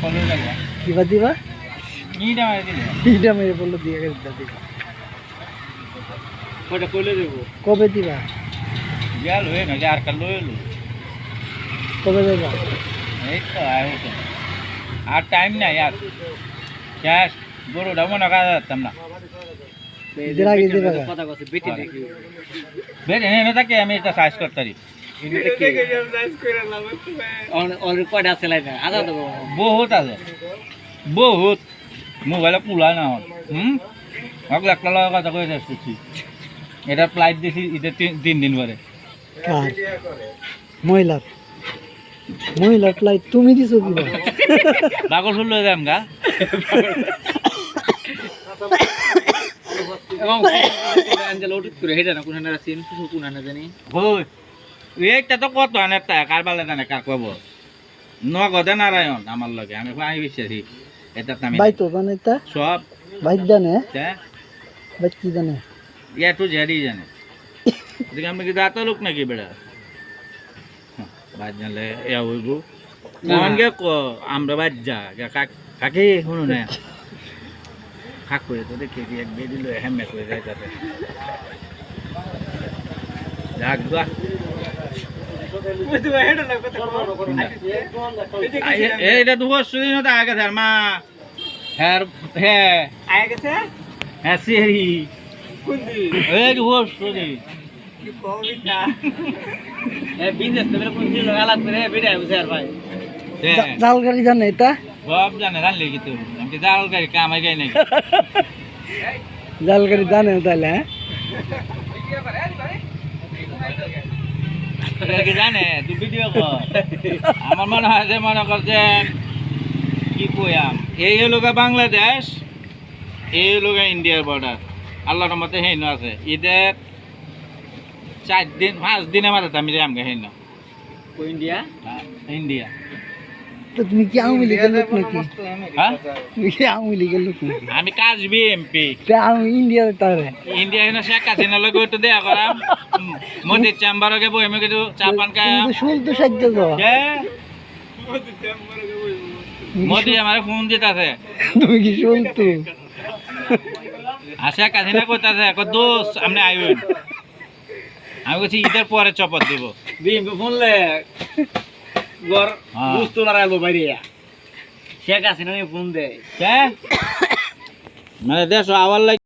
কলে লাগবা কিবা দিবা ইটা মারি দিলে ইটা মেরে বললো দিয়ে গেছে দিবা ওটা কলে দেব কবে দিবা গেল হয়ে না আর কাল লইলো কবে দেবা এই তো আয় তো আর টাইম নাই আর ক্যাশ গরু ডাবো না কাজ করতাম না এদের আগে দেবা কথা কথা বেটে দেখি বেটে না থাকে আমি এটা সাইজ করতারি বহুত আছে বহুত মোবাইলে পুলা না একটা লগা কথা কয়ে আসছি এটা ফ্লাইট দিছি এটা 3 দিন পরে মহিলার মহিলার ফ্লাইট তুমি দিছো কিবা বাগল ফুল লয়ে যাম গা এবং অ্যাঞ্জেল ওটুক করে হেডা না কোনখানে আছেন কিছু কোনখানে জানি ওই এইটা তো কত আনেতা কারবালে জানে কার কব নগদে নারায়ণ আমার লগে আমি ভাই বিশ্বাসী এটা আমি ভাই তো জানে তা সব ভাই জানে হ্যাঁ ভাই কি জানে ইয়া তো জেডি জানে দেখি আমি কি দাতা লোক নাকি বেড়া বাদ জানলে ইয়া হইবো মন গে কো আমরা বাদ যা কাকি শুনো না খাক করে তো দেখি এক বেদি লয়ে হেমে করে যায় তাতে যাক গা এটা তো বসুদিন তো আগে স্যার মা হ্যাঁ হ্যাঁ আগে গেছে হ্যাঁ সেরি কোনদি এই তো বসুদিন কি কবিতা এ বিজনেস তো মেরে কোন দিন লাগালা করে বেড়া স্যার ভাই জাল গাড়ি জানে এটা সব জানে জানলে কি তো আমি জাল গাড়ি কামাই গাই নাই জাল গাড়ি জানে তাহলে কি জানে তুই ভিডিও কর আমার মনে হয় যে মনে করছেন কি কইয়াম এই হলো বাংলাদেশ এই হলো ইন্ডিয়ার বর্ডার আল্লাহর মতে হেন আছে ঈদের 4 দিন 5 দিনের মাঝে আমি যাম গে হেন ইন্ডিয়া ইন্ডিয়া তো তুমি কি আওয়ামী লীগের লোক নাকি হ্যাঁ তুমি কি আওয়ামী লীগের লোক নাকি আমি কাজবি এমপি তা আমি ইন্ডিয়াতে তাহলে ইন্ডিয়া হেন শেখ হাসিনা লগে একটু দেখা করাম মোদির চেম্বারকে বই আমি কিছু চা পান খাই তুমি তো শুল তো সাহায্য দাও মোদি আমার ফোন দিতেছে তুমি কি শুল তো আসে কাজিনা কইতাছে দোষ আপনি আইবেন আমি বলছি ঈদের পরে চপত দিব বিএমপি ফোনলে গর বুঝতো লড়াইবো বাইরে শেখ হাসিনা ফোন দেয় মানে দেশ আবার